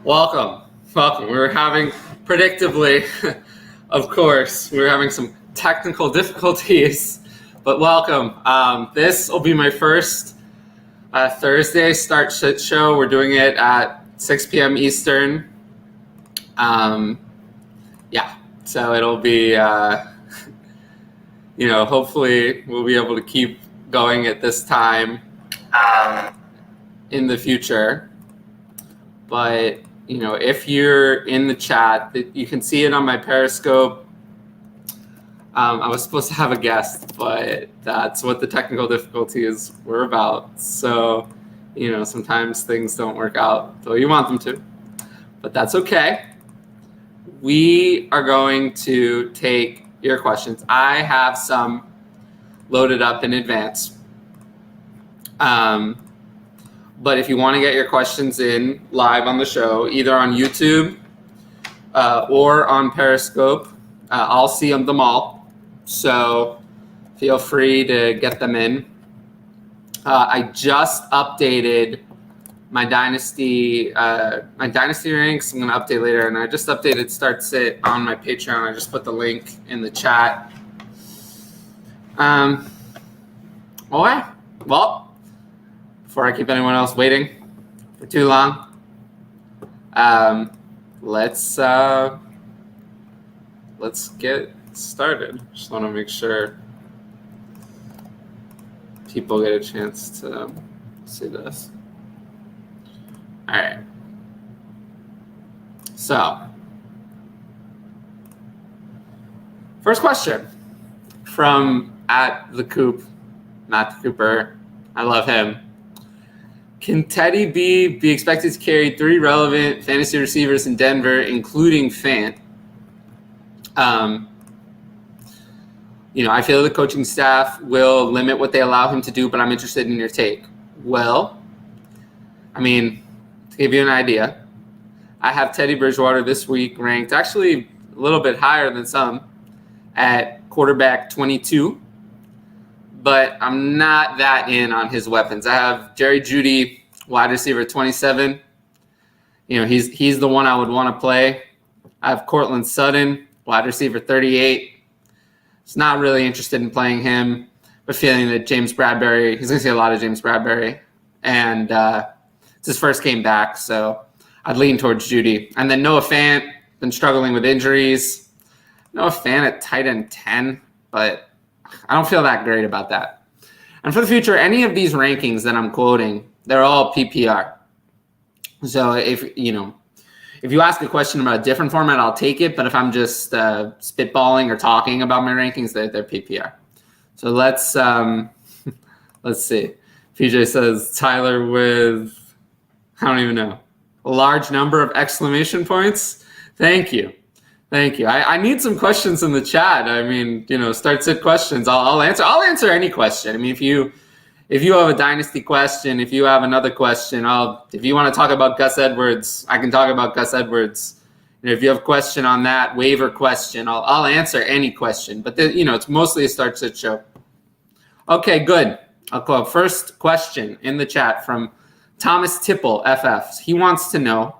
Welcome. We're having, predictably, of course, we're having some technical difficulties, but welcome. This will be my first Thursday Start Shit Show. We're doing it at 6 p.m. Eastern. So it'll be, hopefully we'll be able to keep going at this time in the future. But if you're in the chat, you can see it on my Periscope. I was supposed to have a guest, but that's what the technical difficulties were about. So, sometimes things don't work out the way you want them to, but that's okay. We are going to take your questions. I have some loaded up in advance. But if you want to get your questions in live on the show, either on YouTube or on Periscope, I'll see them all. So feel free to get them in. I just updated my Dynasty ranks. I'm going to update later, and I just updated Start Sit on my Patreon. I just put the link in the chat. Okay. Well, before I keep anyone else waiting for too long, let's get started. Just want to make sure people get a chance to see this. All right. So, first question from @thecoop, Matt Cooper. I love him. Can Teddy B be expected to carry 3 relevant fantasy receivers in Denver, including Fant? I feel the coaching staff will limit what they allow him to do, but I'm interested in your take. Well, to give you an idea, I have Teddy Bridgewater this week ranked actually a little bit higher than some at quarterback 22. But I'm not that in on his weapons. I have Jerry Jeudy, wide receiver 27. He's the one I would want to play. I have Cortland Sutton, wide receiver 38. It's not really interested in playing him, but feeling that James Bradbury, he's going to see a lot of James Bradbury. And it's his first game back, so I'd lean towards Jeudy. And then Noah Fant, been struggling with injuries. Noah Fant at tight end 10, but I don't feel that great about that. And for the future, any of these rankings that I'm quoting, they're all PPR. So if you ask a question about a different format, I'll take it. But if I'm just spitballing or talking about my rankings, they're PPR. So let's see. PJ says Tyler with, I don't even know, a large number of exclamation points. Thank you. I need some questions in the chat. Start sit questions. I'll answer. I'll answer any question. If you have a Dynasty question, if you have another question, if you want to talk about Gus Edwards, I can talk about Gus Edwards. If you have a question on that waiver question, I'll answer any question. But it's mostly a start sit show. Okay, good. I'll call first question in the chat from Thomas Tipple FF. He wants to know,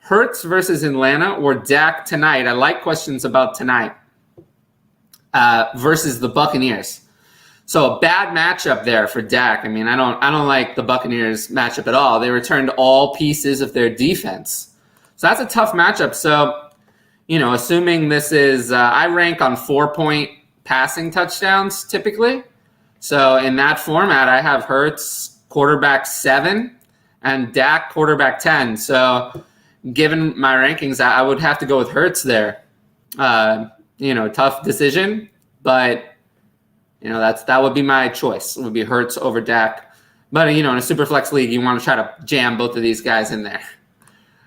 Hurts versus Atlanta or Dak tonight? I like questions about tonight versus the Buccaneers. So a bad matchup there for Dak. I don't like the Buccaneers matchup at all. They returned all pieces of their defense. So that's a tough matchup. So, assuming this is, I rank on 4-point passing touchdowns typically. So in that format, I have Hurts quarterback 7 and Dak quarterback 10. So given my rankings, I would have to go with Hurts there. Tough decision, but that would be my choice. It would be Hurts over Dak. But in a super flex league, you want to try to jam both of these guys in there.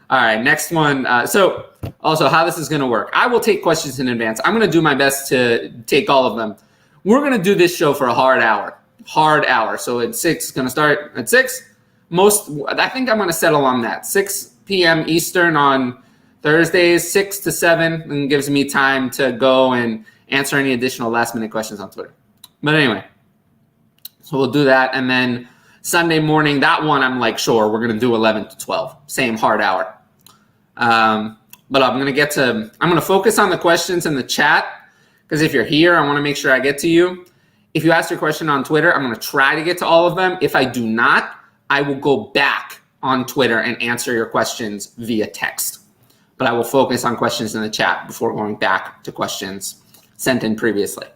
All right, next one. So also how this is going to work. I will take questions in advance. I'm going to do my best to take all of them. We're going to do this show for a hard hour. So at 6, it's going to start at 6. I think I'm going to settle on that. 6 p.m. Eastern on Thursdays, 6 to 7, and gives me time to go and answer any additional last-minute questions on Twitter. But anyway, so we'll do that. And then Sunday morning, that one I'm like, sure, we're going to do 11 to 12. Same hard hour. But I'm going to focus on the questions in the chat, because if you're here, I want to make sure I get to you. If you ask your question on Twitter, I'm going to try to get to all of them. If I do not, I will go back on Twitter and answer your questions via text. But I will focus on questions in the chat before going back to questions sent in previously.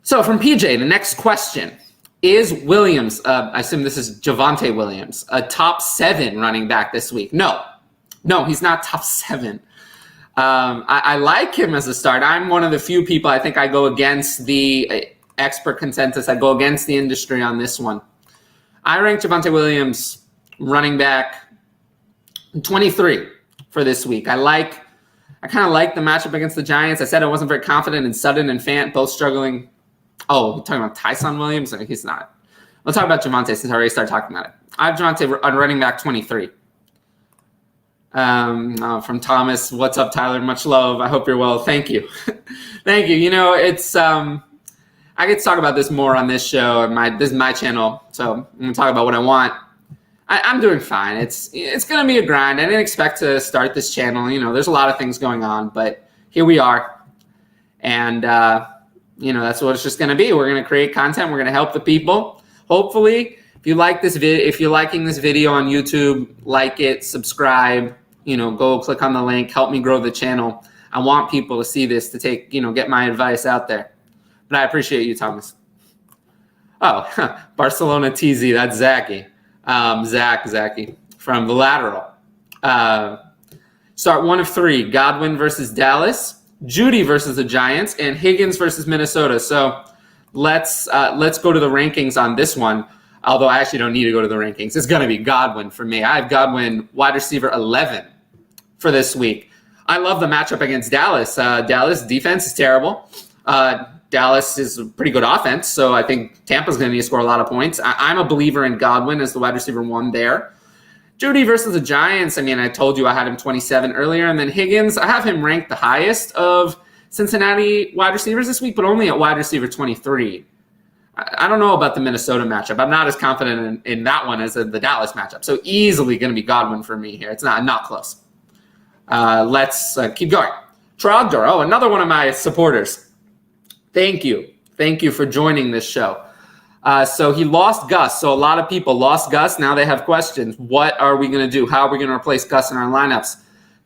So from PJ, the next question. Is Williams, I assume this is Javonte Williams, a top 7 running back this week? No, he's not top 7. I like him as a start. I'm one of the few people, I think I go against the expert consensus. I go against the industry on this one. I rank Javonte Williams running back 23 for this week. I kind of like the matchup against the Giants. I said I wasn't very confident in Sutton and Fant, both struggling. Oh, we're talking about Tyson Williams? He's not. We'll talk about Javonte since I already started talking about it. I have Javonte on running back 23. From Thomas, what's up, Tyler? Much love. I hope you're well. Thank you. Thank you. You know, it's I get to talk about this more on this show. This is my channel, so I'm going to talk about what I want. I'm doing fine. It's going to be a grind. I didn't expect to start this channel. You know, there's a lot of things going on, but here we are. And, you know, that's what it's just going to be. We're going to create content. We're going to help the people. Hopefully, if you like this video, if you're liking this video on YouTube, like it, subscribe, you know, go click on the link, help me grow the channel. I want people to see this, to take, you know, get my advice out there. But I appreciate you, Thomas. Oh, Barcelona TZ, that's Zachy. Zachy from the lateral. Start 1 of 3. Godwin versus Dallas, Judy versus the Giants, and Higgins versus Minnesota. So let's go to the rankings on this one. Although I actually don't need to go to the rankings. It's going to be Godwin for me. I have Godwin wide receiver 11 for this week. I love the matchup against Dallas. Dallas defense is terrible. Dallas is a pretty good offense, so I think Tampa's going to need to score a lot of points. I'm a believer in Godwin as the wide receiver 1 there. Judy versus the Giants, I mean, I told you I had him 27 earlier. And then Higgins, I have him ranked the highest of Cincinnati wide receivers this week, but only at wide receiver 23. I don't know about the Minnesota matchup. I'm not as confident in that one as the Dallas matchup. So easily going to be Godwin for me here. It's not close. Let's keep going. Trogdor, another one of my supporters. Thank you. Thank you for joining this show. So he lost Gus. So a lot of people lost Gus. Now they have questions. What are we going to do? How are we going to replace Gus in our lineups?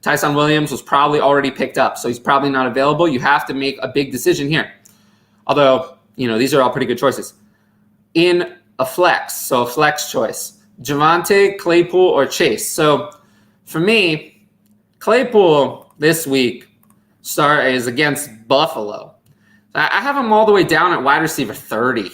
Tyson Williams was probably already picked up, so he's probably not available. You have to make a big decision here. Although, you know, these are all pretty good choices. In a flex, so a flex choice, Javonte, Claypool, or Chase. So for me, Claypool this week is against Buffalo. I have him all the way down at wide receiver 30.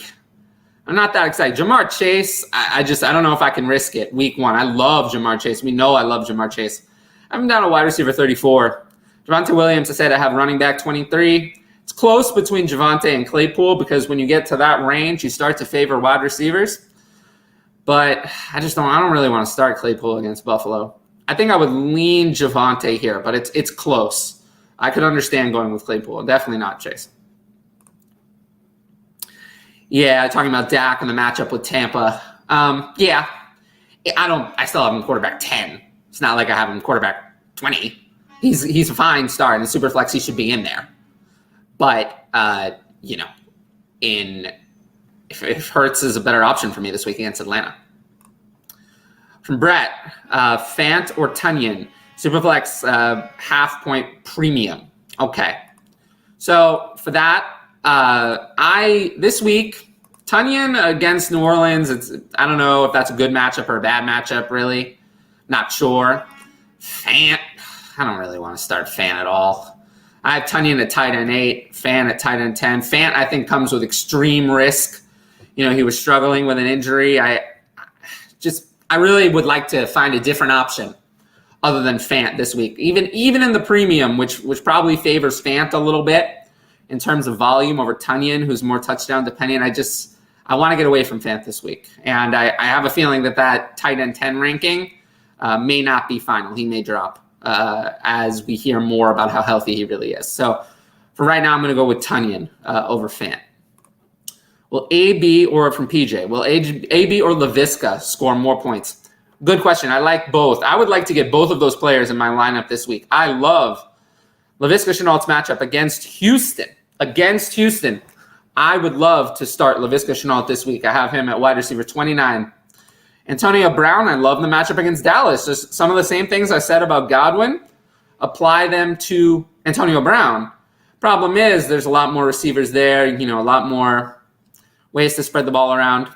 I'm not that excited. Jamar Chase, I don't know if I can risk it week 1. I love Jamar Chase. We know I love Jamar Chase. I'm down at wide receiver 34. Javonte Williams, I said I have running back 23. It's close between Javonte and Claypool because when you get to that range, you start to favor wide receivers. But I don't really want to start Claypool against Buffalo. I think I would lean Javonte here, but it's close. I could understand going with Claypool. Definitely not Chase. Yeah, talking about Dak and the matchup with Tampa. Yeah, I still have him quarterback 10. It's not like I have him quarterback 20. He's a fine start. In Superflex, he should be in there. But, you know, if Hurts is a better option for me this week against Atlanta. From Brett, Fant or Tunyon, Superflex half-point premium. Okay. So for that, this week, Tunyon against New Orleans, I don't know if that's a good matchup or a bad matchup, really. Not sure. Fant, I don't really want to start Fant at all. I have Tunyon at tight end 8, Fant at tight end 10. Fant, I think, comes with extreme risk. You know, he was struggling with an injury. I really would like to find a different option other than Fant this week. Even in the premium, which probably favors Fant a little bit in terms of volume over Tunyon, who's more touchdown dependent. I want to get away from Fant this week. And I have a feeling that tight end 10 ranking may not be final. He may drop as we hear more about how healthy he really is. So for right now, I'm going to go with Tunyon over Fant. Will AB or from PJ, will AB or LaVisca score more points? Good question. I like both. I would like to get both of those players in my lineup this week. I love Laviska Shenault's matchup against Houston. I would love to start Laviska Shenault this week. I have him at wide receiver 29. Antonio Brown, I love the matchup against Dallas. Just some of the same things I said about Godwin, apply them to Antonio Brown. Problem is, there's a lot more receivers there, a lot more ways to spread the ball around.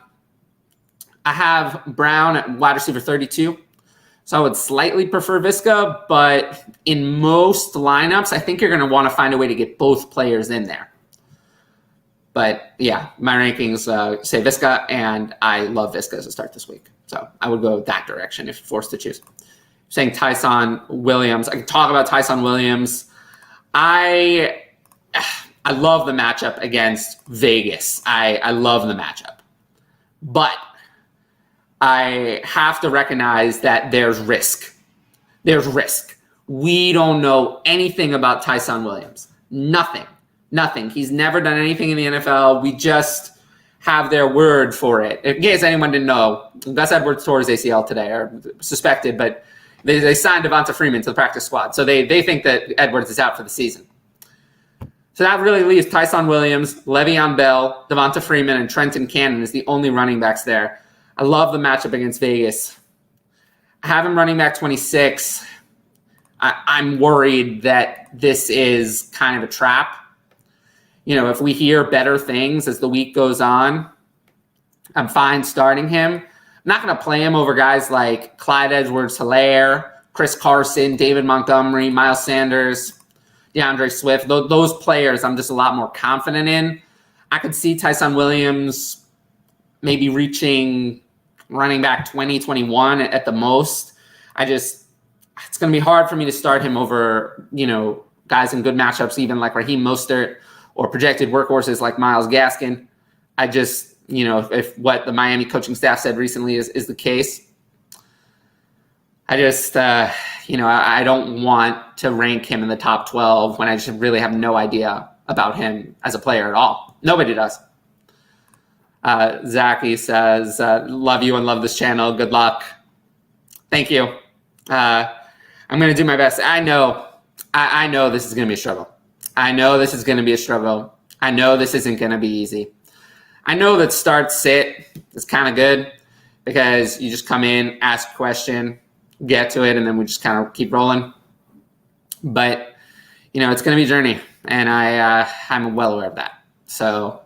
I have Brown at wide receiver 32. So I would slightly prefer Visca, but in most lineups, I think you're going to want to find a way to get both players in there. But yeah, my rankings say Visca, and I love Visca as a start this week. So I would go that direction if forced to choose. Saying Tyson Williams. I can talk about Tyson Williams. I love the matchup against Vegas. I love the matchup. But I have to recognize that there's risk. We don't know anything about Tyson Williams. Nothing. He's never done anything in the NFL. We just have their word for it. In case anyone didn't know, Gus Edwards tore his ACL today, or suspected, but they signed Devonta Freeman to the practice squad. So they think that Edwards is out for the season. So that really leaves Tyson Williams, Le'Veon Bell, Devonta Freeman, and Trenton Cannon as the only running backs there. I love the matchup against Vegas. I have him running back 26. I'm worried that this is kind of a trap. If we hear better things as the week goes on, I'm fine starting him. I'm not going to play him over guys like Clyde Edwards-Helaire, Chris Carson, David Montgomery, Miles Sanders, DeAndre Swift. Those players I'm just a lot more confident in. I could see Tyson Williams maybe reaching running back 20, 21 at the most. It's going to be hard for me to start him over, guys in good matchups, even like Raheem Mostert, or projected workhorses like Myles Gaskin. If what the Miami coaching staff said recently is the case, I don't want to rank him in the top 12 when I just really have no idea about him as a player at all. Nobody does. Zachy says, love you and love this channel. Good luck. Thank you. I'm going to do my best. I know this is going to be a struggle. I know this isn't going to be easy. I know that start sit is kind of good because you just come in, ask a question, get to it, and then we just kind of keep rolling. But, it's going to be a journey, and I'm well aware of that. So,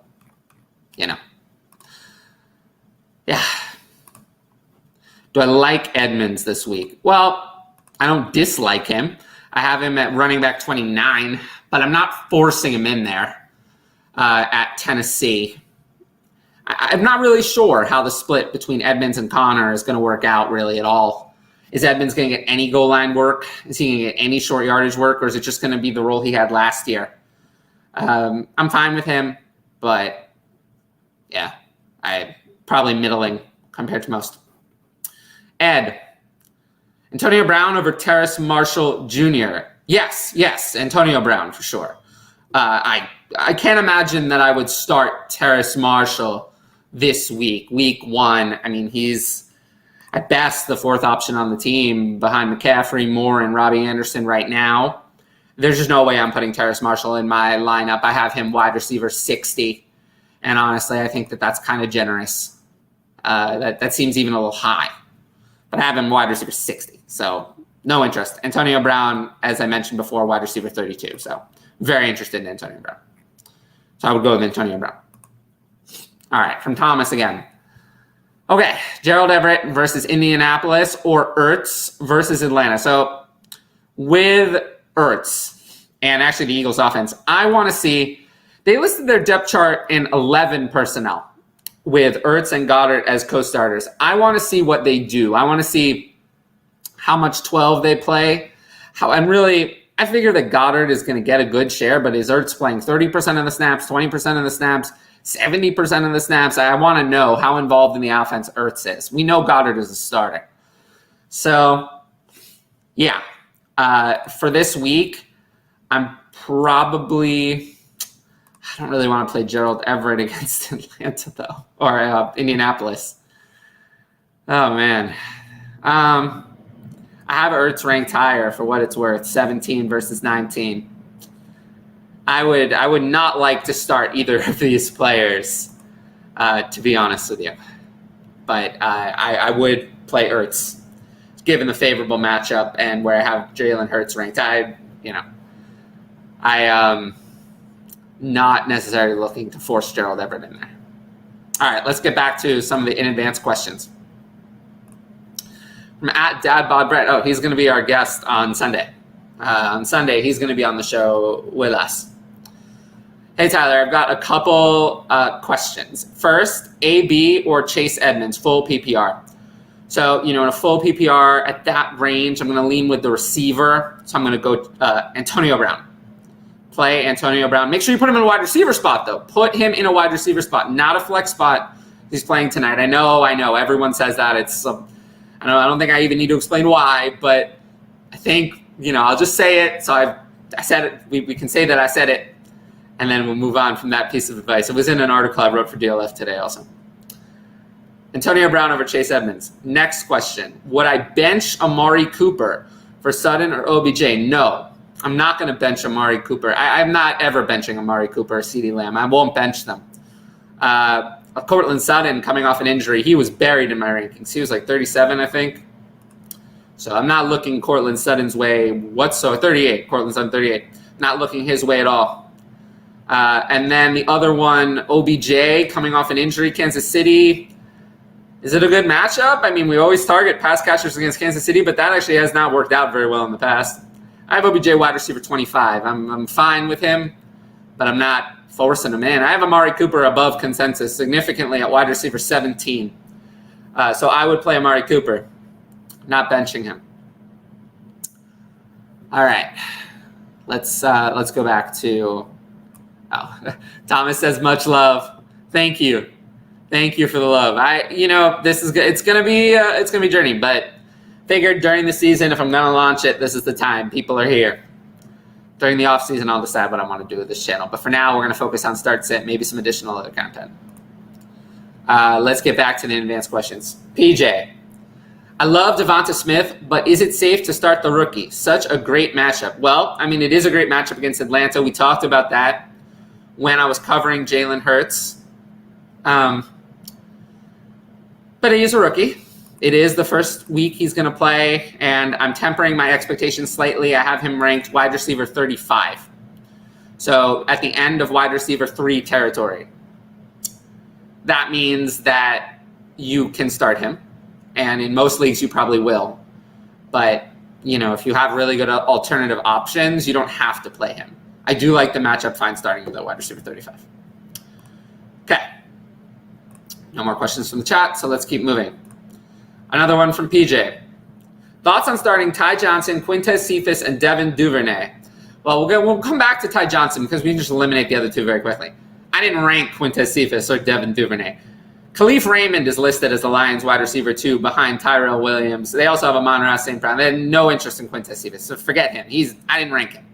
yeah. Do I like Edmonds this week? Well, I don't dislike him. I have him at running back 29, but I'm not forcing him in there at Tennessee. I'm not really sure how the split between Edmonds and Connor is going to work out really at all. Is Edmonds going to get any goal line work? Is he going to get any short yardage work? Or is it just going to be the role he had last year? I'm fine with him, but yeah, I probably middling compared to most. Ed, Antonio Brown over Terrace Marshall Jr. Yes, Antonio Brown for sure. I can't imagine that I would start Terrace Marshall this week 1. I mean, he's at best the fourth option on the team behind McCaffrey, Moore, and Robbie Anderson right now. There's just no way I'm putting Terrace Marshall in my lineup. I have him wide receiver 60, and honestly, I think that's kind of generous. That seems even a little high. But I have him wide receiver 60, so no interest. Antonio Brown, as I mentioned before, wide receiver 32, so very interested in Antonio Brown. So I would go with Antonio Brown. All right, from Thomas again. Okay, Gerald Everett versus Indianapolis or Ertz versus Atlanta. So with Ertz and actually the Eagles offense, I want to see, they listed their depth chart in 11 personnel with Ertz and Goddard as co-starters. I want to see what they do. I want to see how much 12 they play. And really, I figure that Goddard is going to get a good share, but is Ertz playing 30% of the snaps, 20% of the snaps, 70% of the snaps? I want to know how involved in the offense Ertz is. We know Goddard is a starter. So, yeah. For this week, I'm probably... I don't really want to play Gerald Everett against Atlanta, though, or Indianapolis. Oh, man. I have Ertz ranked higher for what it's worth, 17 versus 19. I would not like to start either of these players, to be honest with you. But I would play Ertz, given the favorable matchup and where I have Jalen Hurts ranked. I am not necessarily looking to force Gerald Everett in there. All right, let's get back to some of the in advance questions. From @DadBodBrett. Oh, he's going to be our guest on Sunday. On Sunday, he's going to be on the show with us. Hey, Tyler, I've got a couple questions. First, AB or Chase Edmonds, full PPR. So, in a full PPR at that range, I'm going to lean with the receiver. So I'm going to go Antonio Brown. Play Antonio Brown. Make sure you put him in a wide receiver spot, though. Put him in a wide receiver spot, not a flex spot. He's playing tonight. I know. Everyone says that. I don't think I even need to explain why, but I think, I'll just say it. So I said it. We can say that I said it, and then we'll move on from that piece of advice. It was in an article I wrote for DLF today also. Antonio Brown over Chase Edmonds. Next question. Would I bench Amari Cooper for Sutton or OBJ? No. I'm not going to bench Amari Cooper. I'm not ever benching Amari Cooper or CeeDee Lamb. I won't bench them. Courtland Sutton, coming off an injury, he was buried in my rankings. He was like 37, I think. So I'm not looking Courtland Sutton's way whatsoever. 38. Courtland Sutton, 38. Not looking his way at all. And then the other one, OBJ, coming off an injury, Kansas City. Is it a good matchup? I mean, we always target pass catchers against Kansas City, but that actually has not worked out very well in the past. I have OBJ wide receiver 25. I'm fine with him, but I'm not forcing him in. I have Amari Cooper above consensus significantly at wide receiver 17. So I would play Amari Cooper, not benching him. All right. Let's go back to Thomas says much love. Thank you. Thank you for the love. This is good. It's gonna be a journey, but figured during the season, if I'm going to launch it, this is the time. People are here. During the off season, I'll decide what I want to do with this channel. But for now, we're going to focus on start sit, maybe some additional other content. Let's get back to the advanced questions. PJ, I love Devonta Smith, but is it safe to start the rookie? Such a great matchup. Well, it is a great matchup against Atlanta. We talked about that when I was covering Jalen Hurts. But he is a rookie. It is the first week he's going to play, and I'm tempering my expectations slightly. I have him ranked wide receiver 35. So at the end of wide receiver 3 territory. That means that you can start him, and in most leagues you probably will. But, if you have really good alternative options, you don't have to play him. I do like the matchup fine starting with a wide receiver 35. Okay. No more questions from the chat, so let's keep moving. Another one from PJ. Thoughts on starting Ty Johnson, Quintez Cephas, and Devin Duvernay? Well, we'll come back to Ty Johnson because we can just eliminate the other two very quickly. I didn't rank Quintez Cephas or Devin Duvernay. Khalif Raymond is listed as the Lions wide receiver 2 behind Tyrell Williams. They also have Amon-Ra St. Brown. They had no interest in Quintez Cephas, so forget him. I didn't rank him.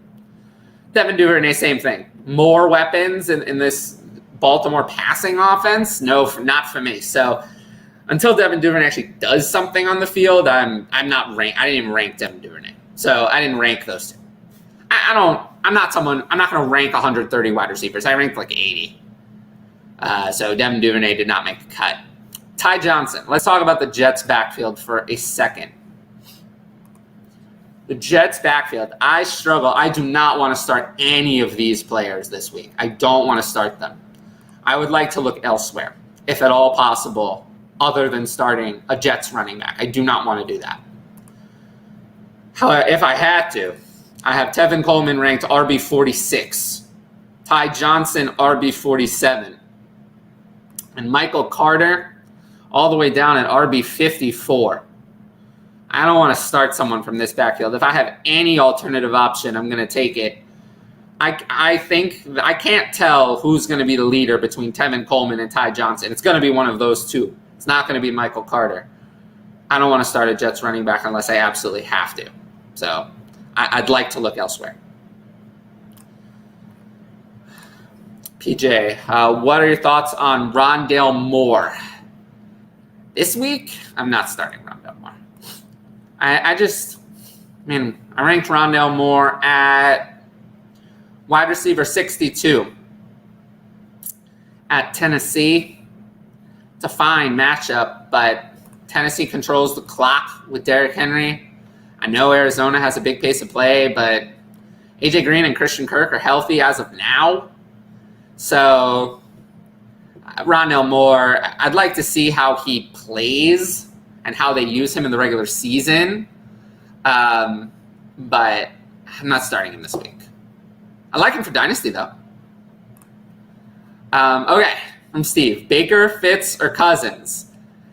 Devin Duvernay, same thing. More weapons in this Baltimore passing offense? No, not for me. So until Devin Duvernay actually does something on the field, I'm not ranked. I didn't even rank Devin Duvernay. So I didn't rank those two. I'm not going to rank 130 wide receivers. I ranked like 80. So Devin Duvernay did not make a cut. Ty Johnson. Let's talk about the Jets backfield for a second. The Jets backfield. I struggle. I do not want to start any of these players this week. I don't want to start them. I would like to look elsewhere, if at all possible, other than starting a Jets running back. I do not want to do that. However, if I had to, I have Tevin Coleman ranked RB 46, Ty Johnson RB 47, and Michael Carter all the way down at RB 54. I don't want to start someone from this backfield. If I have any alternative option, I'm going to take it. I think I can't tell who's going to be the leader between Tevin Coleman and Ty Johnson. It's going to be one of those two. It's not going to be Michael Carter. I don't want to start a Jets running back unless I absolutely have to. So I'd like to look elsewhere. PJ, what are your thoughts on Rondale Moore? This week, I'm not starting Rondale Moore. I ranked Rondale Moore at wide receiver 62 at Tennessee. It's a fine matchup, but Tennessee controls the clock with Derrick Henry. I know Arizona has a big pace of play, but AJ Green and Christian Kirk are healthy as of now. So Rondale Moore, I'd like to see how he plays and how they use him in the regular season. But I'm not starting him this week. I like him for Dynasty, though. Okay, from Steve. Baker, Fitz, or Cousins?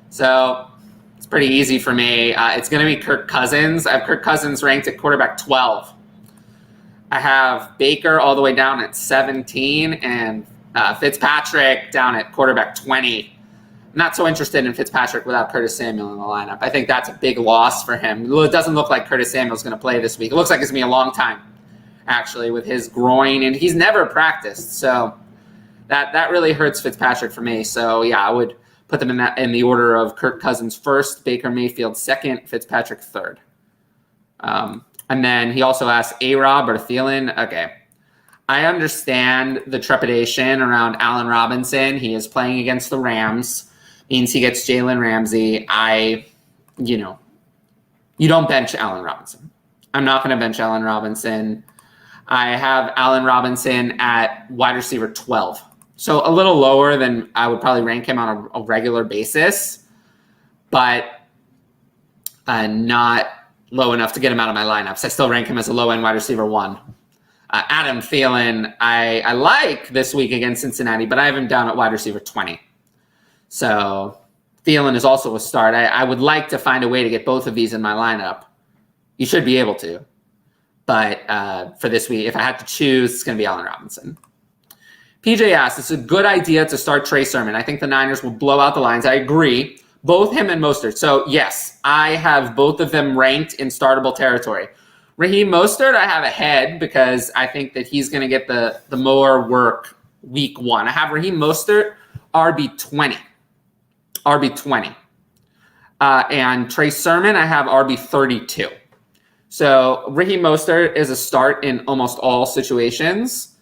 So it's pretty easy for me. It's going to be Kirk Cousins. I have Kirk Cousins ranked at quarterback 12. I have Baker all the way down at 17 and Fitzpatrick down at quarterback 20. Not so interested in Fitzpatrick without Curtis Samuel in the lineup. I think that's a big loss for him. It doesn't look like Curtis Samuel's going to play this week. It looks like it's going to be a long time, actually, with his groin, and he's never practiced. So that really hurts Fitzpatrick for me. So, yeah, I would put them in the order of Kirk Cousins first, Baker Mayfield second, Fitzpatrick third. And then he also asked A-Rob or Thielen. Okay. I understand the trepidation around Allen Robinson. He is playing against the Rams. Means he gets Jalen Ramsey. You don't bench Allen Robinson. I'm not going to bench Allen Robinson. I have Allen Robinson at wide receiver 12. So a little lower than I would probably rank him on a regular basis, but not low enough to get him out of my lineups. I still rank him as a low-end wide receiver 1. Adam Thielen, I like this week against Cincinnati, but I have him down at wide receiver 20. So Thielen is also a start. I would like to find a way to get both of these in my lineup. You should be able to. But for this week, if I had to choose, it's going to be Allen Robinson. PJ asks, it's a good idea to start Trey Sermon. I think the Niners will blow out the Lions. I agree. Both him and Mostert. So, yes, I have both of them ranked in startable territory. Raheem Mostert, I have ahead because I think that he's going to get the more work week 1. I have Raheem Mostert, RB20. RB20. And Trey Sermon, I have RB32. So Raheem Mostert is a start in almost all situations.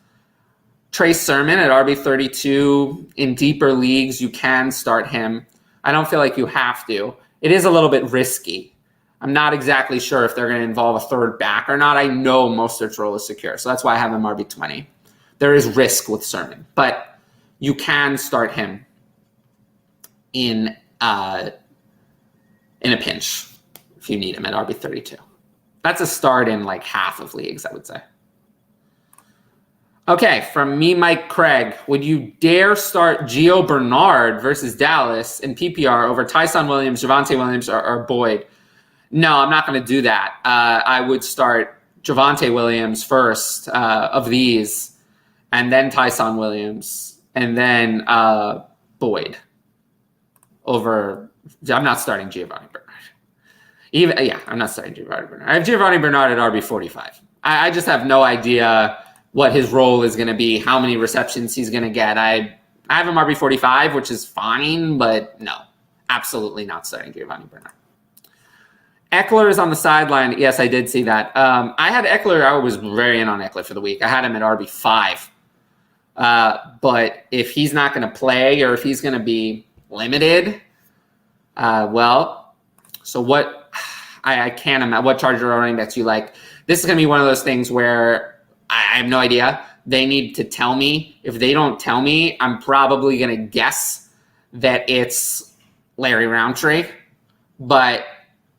Trey Sermon at RB32 in deeper leagues, you can start him. I don't feel like you have to. It is a little bit risky. I'm not exactly sure if they're going to involve a third back or not. I know Mostert's role is secure, so that's why I have him RB20. There is risk with Sermon, but you can start him in a pinch if you need him at RB32. That's a start in like half of leagues, I would say. Okay, from me, Mike Craig, would you dare start Gio Bernard versus Dallas in PPR over Tyson Williams, Javonte Williams, or Boyd? No, I'm not going to do that. I would start Javonte Williams first of these, and then Tyson Williams, and then Boyd over. I'm not starting Giovanni Bernard. I'm not starting Giovanni Bernard. I have Giovanni Bernard at RB45. I just have no idea what his role is going to be, how many receptions he's going to get. I have him RB45, which is fine, but no, absolutely not starting Giovanni Bernard. Eckler is on the sideline. Yes, I did see that. I had Eckler. I was very in on Eckler for the week. I had him at RB5. But if he's not going to play or if he's going to be limited, so what I can't imagine what Charger running backs you like. This is going to be one of those things where I have no idea. They need to tell me. If they don't tell me, I'm probably going to guess that it's Larry Roundtree, but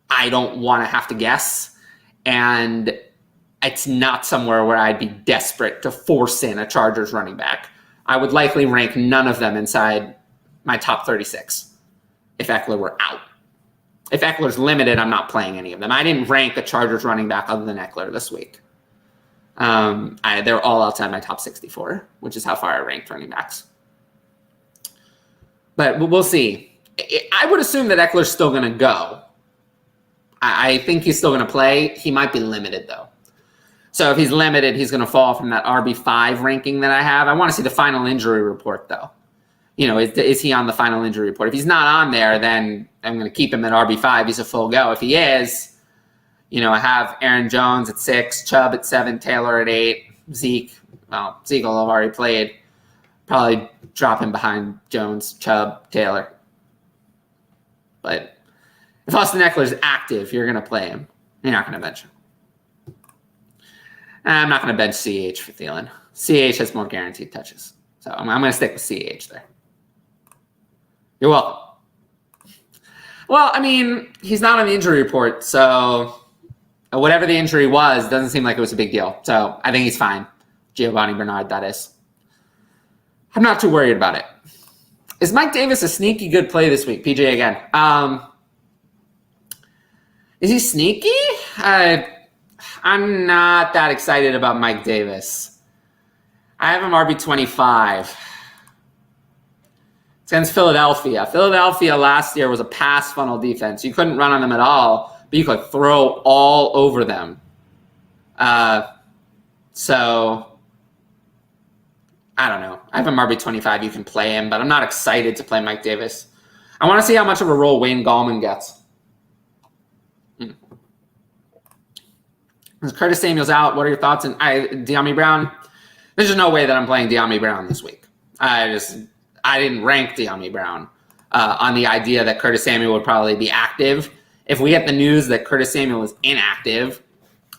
I don't want to have to guess. And it's not somewhere where I'd be desperate to force in a Chargers running back. I would likely rank none of them inside my top 36 if Eckler were out. If Eckler's limited, I'm not playing any of them. I didn't rank a Chargers running back other than Eckler this week. They're all outside my top 64, which is how far I ranked running backs. But we'll see. I would assume that Eckler's still going to go. I think he's still going to play. He might be limited, though. So if he's limited, he's going to fall from that RB5 ranking that I have. I want to see the final injury report, though. Is he on the final injury report? If he's not on there, then I'm going to keep him at RB5. He's a full go. If he is, I have Aaron Jones at 6, Chubb at 7, Taylor at 8, Zeke. Well, Zeke will have already played. Probably drop him behind Jones, Chubb, Taylor. But if Austin Eckler's active, you're going to play him. You're not going to bench him. I'm not going to bench CH for Thielen. CH has more guaranteed touches. So I'm going to stick with CH there. You're welcome. Well, I mean, he's not on the injury report, so whatever the injury was, doesn't seem like it was a big deal. So I think he's fine. Giovanni Bernard, that is. I'm not too worried about it. Is Mike Davis a sneaky good play this week? PJ again. Is he sneaky? I'm not that excited about Mike Davis. I have him RB25. It's against Philadelphia. Philadelphia last year was a pass funnel defense. You couldn't run on them at all, but you could throw all over them. So, I don't know. I have him RB25. You can play him, but I'm not excited to play Mike Davis. I want to see how much of a role Wayne Gallman gets. Curtis Samuel's out. What are your thoughts on De'Ami Brown? There's just no way that I'm playing De'Ami Brown this week. I didn't rank De'Ami Brown on the idea that Curtis Samuel would probably be active. If we get the news that Curtis Samuel is inactive,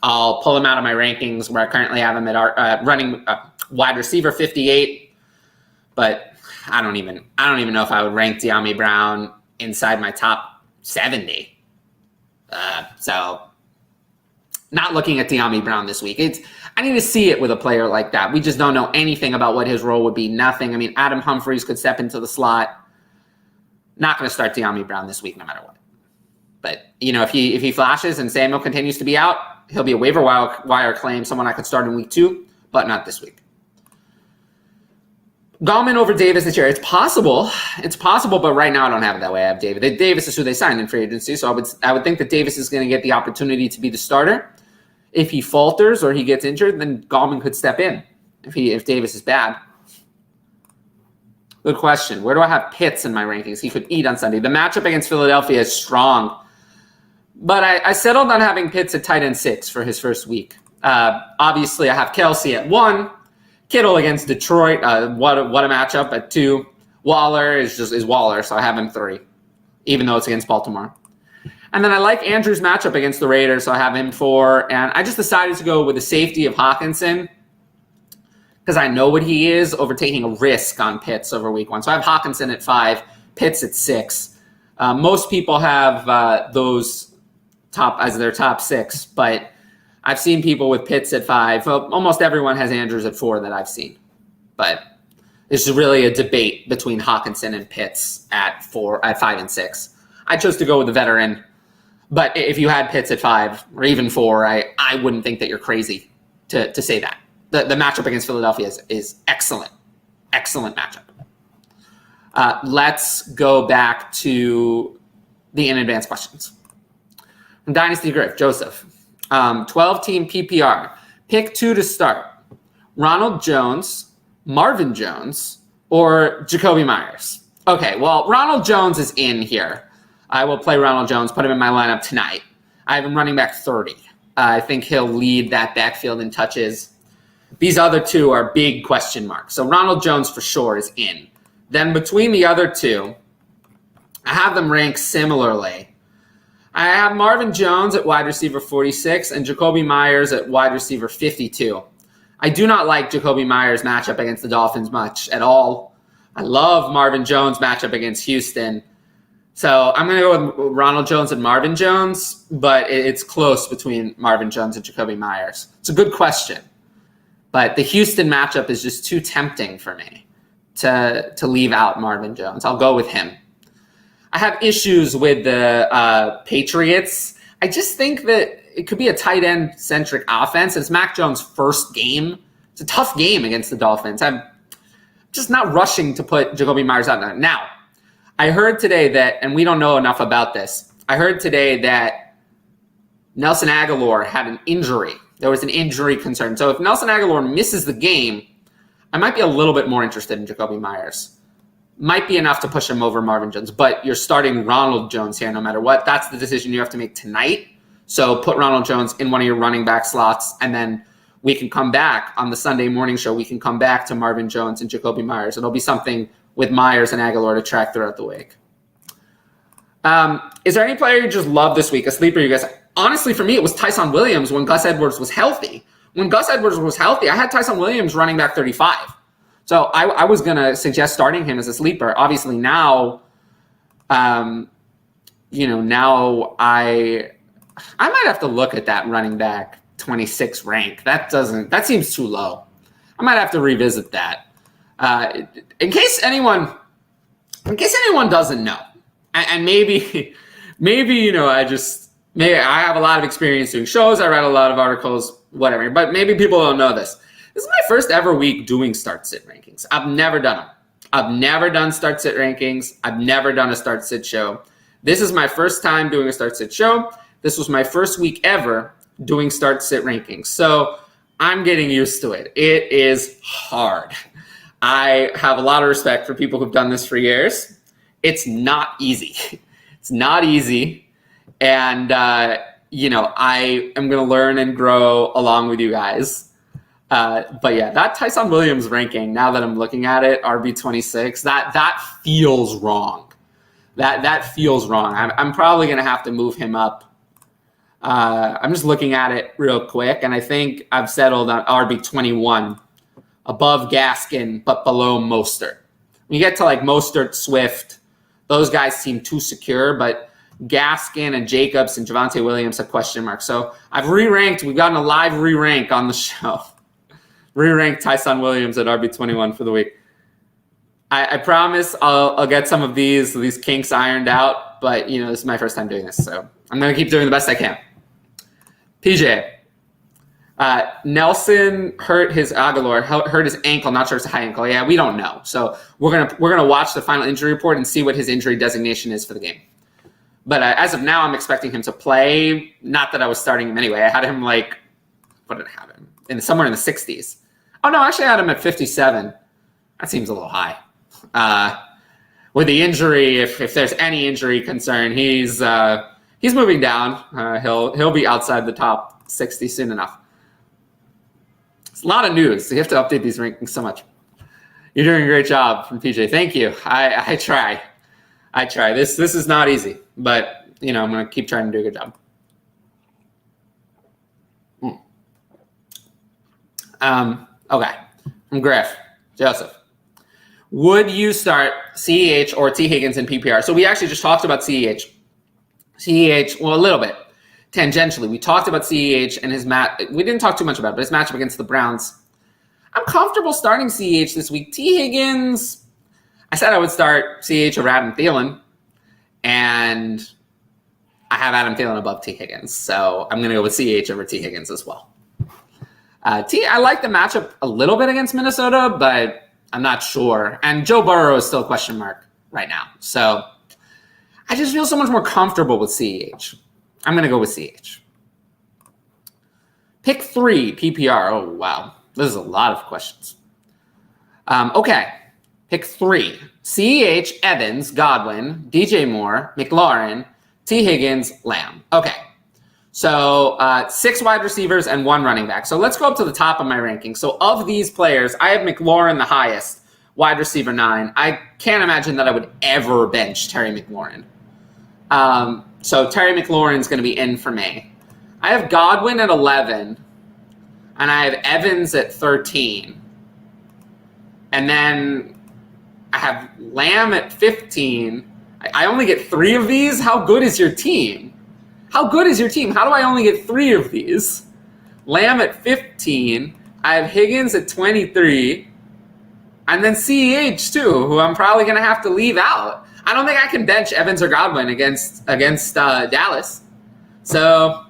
I'll pull him out of my rankings where I currently have him at running wide receiver 58. But I don't even know if I would rank De'Ami Brown inside my top 70. So not looking at De'Ami Brown this week. I need to see it with a player like that. We just don't know anything about what his role would be. Nothing. I mean, Adam Humphries could step into the slot. Not going to start De'Ami Brown this week no matter what. But, if he flashes and Samuel continues to be out, he'll be a waiver wire claim, someone I could start in week 2, but not this week. Gallman over Davis this year. It's possible. But right now I don't have it that way. I have Davis. Davis is who they signed in free agency, so I would think that Davis is going to get the opportunity to be the starter. If he falters or he gets injured, then Gallman could step in if Davis is bad. Good question. Where do I have Pitts in my rankings? He could eat on Sunday. The matchup against Philadelphia is strong. But I settled on having Pitts at tight end 6 for his first week. Obviously, I have Kelsey at 1. Kittle against Detroit. What a matchup at 2. Waller is Waller, so I have him 3, even though it's against Baltimore. And then I like Andrew's matchup against the Raiders, so I have him 4. And I just decided to go with the safety of Hawkinson because I know what he is over taking a risk on Pitts over week 1. So I have Hawkinson at 5, Pitts at 6. Most people have those as their top 6, but I've seen people with Pitts at 5. Well, almost everyone has Andrews at 4 that I've seen. But this is really a debate between Hawkinson and Pitts at 5 and 6. I chose to go with the veteran. But if you had Pitts at 5 or even 4, I wouldn't think that you're crazy to say that. The matchup against Philadelphia is excellent. Excellent matchup. Let's go back to the in advance questions. From Dynasty Griff, Joseph. 12-team PPR. Pick 2 to start. Ronald Jones, Marvin Jones, or Jacoby Myers. Okay, well, Ronald Jones is in here. I will play Ronald Jones, put him in my lineup tonight. I have him running back 30. I think he'll lead that backfield in touches. These other 2 are big question marks. So Ronald Jones for sure is in. Then between the other 2, I have them ranked similarly. I have Marvin Jones at wide receiver 46 and Jacoby Myers at wide receiver 52. I do not like Jacoby Myers' matchup against the Dolphins much at all. I love Marvin Jones' matchup against Houston. So I'm going to go with Ronald Jones and Marvin Jones, but it's close between Marvin Jones and Jacoby Myers. It's a good question, but the Houston matchup is just too tempting for me to leave out Marvin Jones. I'll go with him. I have issues with the Patriots. I just think that it could be a tight end centric offense. It's Mac Jones' first game. It's a tough game against the Dolphins. I'm just not rushing to put Jacoby Myers out there. Now, I heard today that, and we don't know enough about this, I heard today that Nelson Aguilar had an injury. There was an injury concern. So if Nelson Aguilar misses the game, I might be a little bit more interested in Jacoby Myers. Might be enough to push him over Marvin Jones, but you're starting Ronald Jones here no matter what. That's the decision you have to make tonight. So put Ronald Jones in one of your running back slots, and then we can come back on the Sunday morning show. We can come back to Marvin Jones and Jacoby Myers. It'll be something with Myers and Aguilar to track throughout the week. Is there any player you just love this week, a sleeper you guys? Honestly, for me, it was Tyson Williams when Gus Edwards was healthy. When Gus Edwards was healthy, I had Tyson Williams running back 35. So I was going to suggest starting him as a sleeper. Obviously now, now I might have to look at that running back 26 rank. That seems too low. I might have to revisit that. In case anyone doesn't know, and maybe I have a lot of experience doing shows. I read a lot of articles, whatever, but maybe people don't know this. This is my first ever week doing start-sit rankings. I've never done them. I've never done start-sit rankings. I've never done a start-sit show. This is my first time doing a start-sit show. This was my first week ever doing start-sit rankings. So I'm getting used to it. It is hard. I have a lot of respect for people who've done this for years. It's not easy. It's not easy. And, I am going to learn and grow along with you guys. But yeah, that Tyson Williams ranking, now that I'm looking at it, RB26, that feels wrong. That feels wrong. I'm probably going to have to move him up. I'm just looking at it real quick, and I think I've settled on RB21, above Gaskin, but below Mostert. When you get to like Mostert, Swift, those guys seem too secure, but Gaskin and Jacobs and Javonte Williams have question marks. So I've re-ranked. We've gotten a live re-rank on the show. Re-ranked Tyson Williams at RB21 for the week. I promise I'll get some of these kinks ironed out, but this is my first time doing this, so I'm going to keep doing the best I can. PJ. Nelson hurt his Aguilar, hurt his ankle. Not sure it's a high ankle. Yeah, we don't know. So we're gonna watch the final injury report and see what his injury designation is for the game. But as of now, I'm expecting him to play. Not that I was starting him anyway. I had him what did I have him? Somewhere in the 60s. Oh no, actually I had him at 57. That seems a little high. With the injury, if there's any injury concern, he's moving down. He'll be outside the top 60 soon enough. It's a lot of news. You have to update these rankings so much. You're doing a great job from PJ. Thank you. I try. This is not easy, but I'm going to keep trying to do a good job. Okay. From Griff. Joseph. Would you start CEH or T. Higgins in PPR? So we actually just talked about CEH. CEH, well, a little bit. Tangentially, we talked about CEH and his we didn't talk too much about it, but his matchup against the Browns. I'm comfortable starting CEH this week. T. Higgins, I said I would start CEH over Adam Thielen, and I have Adam Thielen above T. Higgins, so I'm going to go with CEH over T. Higgins as well. I like the matchup a little bit against Minnesota, but I'm not sure. And Joe Burrow is still a question mark right now, so I just feel so much more comfortable with CEH. I'm going to go with CH. Pick 3, PPR. Oh, wow. This is a lot of questions. Okay. Pick 3. CEH, Evans, Godwin, DJ Moore, McLaurin, T. Higgins, Lamb. Okay. So 6 wide receivers and 1 running back. So let's go up to the top of my ranking. So of these players, I have McLaurin the highest, wide receiver 9. I can't imagine that I would ever bench Terry McLaurin. So Terry McLaurin's going to be in for me. I have Godwin at 11, and I have Evans at 13. And then I have Lamb at 15. I only get 3 of these? How good is your team? How good is your team? How do I only get 3 of these? Lamb at 15. I have Higgins at 23. And then CEH too, who I'm probably going to have to leave out. I don't think I can bench Evans or Godwin against Dallas. So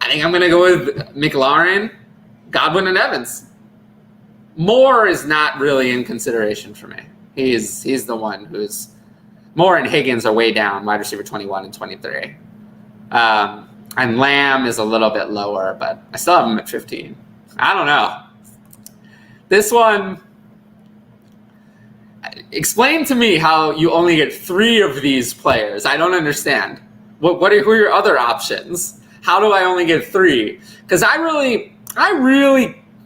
I think I'm going to go with McLaurin, Godwin, and Evans. Moore is not really in consideration for me. He's the one who's Moore and Higgins are way down, wide receiver 21 and 23. And Lamb is a little bit lower, but I still have him at 15. I don't know. This one, explain to me how you only get 3 of these players. I don't understand. Who are your other options? how do I only get 3? Because I really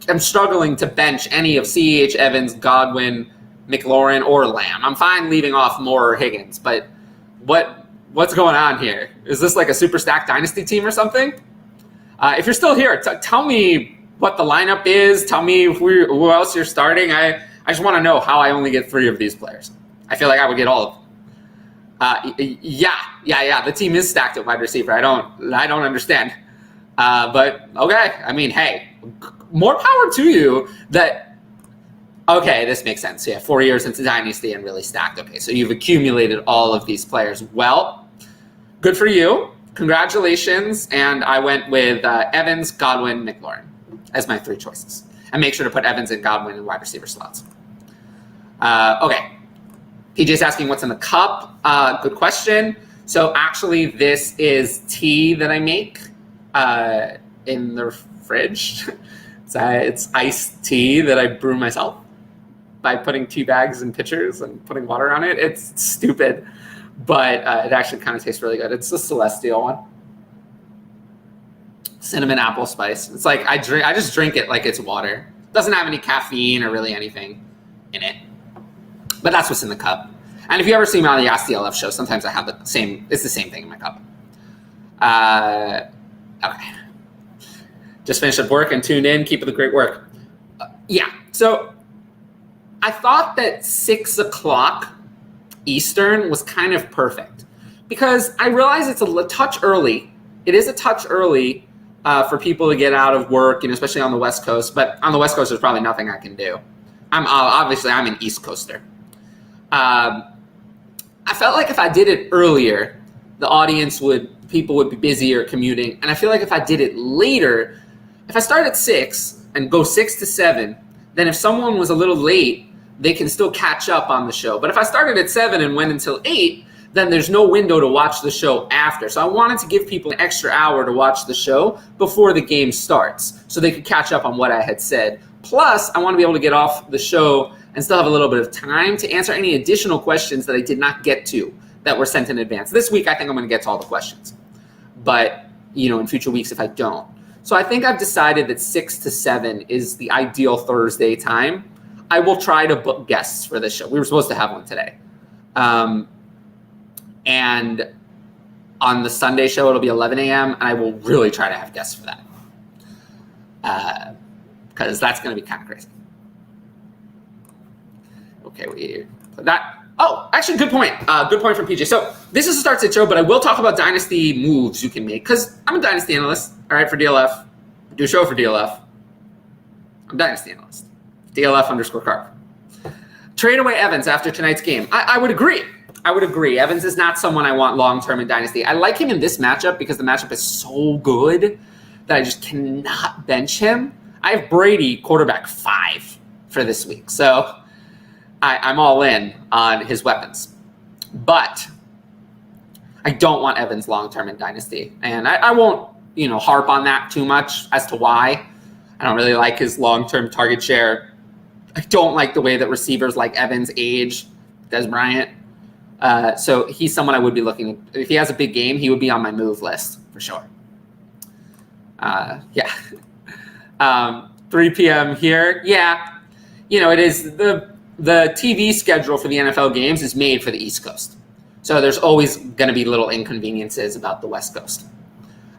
am struggling to bench any of CEH, Evans, Godwin, McLaurin, or Lamb. I'm fine leaving off Moore or Higgins, but what's going on here? Is this like a super stacked Dynasty team or something? If you're still here, tell me what the lineup is. Tell me who else you're starting. I just want to know how I only get 3 of these players. I feel like I would get all of them. Yeah. The team is stacked at wide receiver. I don't understand. But okay. I mean, hey, more power to you. Okay, this makes sense. Yeah, 4 years into Dynasty and really stacked. Okay, so you've accumulated all of these players. Well, good for you. Congratulations. And I went with Evans, Godwin, McLaurin as my 3 choices. And make sure to put Evans and Godwin in wide receiver slots. Okay. PJ's asking what's in the cup. Good question. So actually, this is tea that I make in the fridge. It's iced tea that I brew myself by putting tea bags in pitchers and putting water on it. It's stupid, but it actually kind of tastes really good. It's a Celestial one. Cinnamon apple spice. It's like I just drink it like it's water. It doesn't have any caffeine or really anything in it. But that's what's in the cup. And if you ever see me on the Ask DLF show, sometimes I have it's the same thing in my cup. Okay. Just finished up work and tuned in. Keep up the great work. Yeah. So I thought that 6 o'clock Eastern was kind of perfect because I realize it's a touch early. It is a touch early for people to get out of work, especially on the West Coast. But on the West Coast, there's probably nothing I can do. I'm an East Coaster. I felt like if I did it earlier, people would be busy or commuting. And I feel like if I did it later, if I start at 6 and go 6 to 7, then if someone was a little late, they can still catch up on the show. But if I started at 7 and went until 8, then there's no window to watch the show after. So I wanted to give people an extra hour to watch the show before the game starts so they could catch up on what I had said. Plus, I want to be able to get off the show and still have a little bit of time to answer any additional questions that I did not get to that were sent in advance. This week, I think I'm going to get to all the questions. But, in future weeks, if I don't. So I think I've decided that 6 to 7 is the ideal Thursday time. I will try to book guests for this show. We were supposed to have one today. And on the Sunday show, it'll be 11 a.m. And I will really try to have guests for that. Because that's going to be kind of crazy. Okay, actually, good point. Good point from PJ. So this is a start sit show, but I will talk about Dynasty moves you can make because I'm a Dynasty analyst, all right, for DLF. I do a show for DLF. I'm a Dynasty analyst. DLF_Carp. Trade away Evans after tonight's game. I would agree. Evans is not someone I want long-term in Dynasty. I like him in this matchup because the matchup is so good that I just cannot bench him. I have Brady quarterback 5 for this week. So I'm all in on his weapons. But I don't want Evans long-term in Dynasty. And I won't, harp on that too much as to why. I don't really like his long-term target share. I don't like the way that receivers like Evans age, Des Bryant. So he's someone I would be looking at. If he has a big game, he would be on my move list for sure. 3 p.m. here. Yeah, it is the TV schedule for the NFL games is made for the East Coast. So there's always going to be little inconveniences about the West Coast.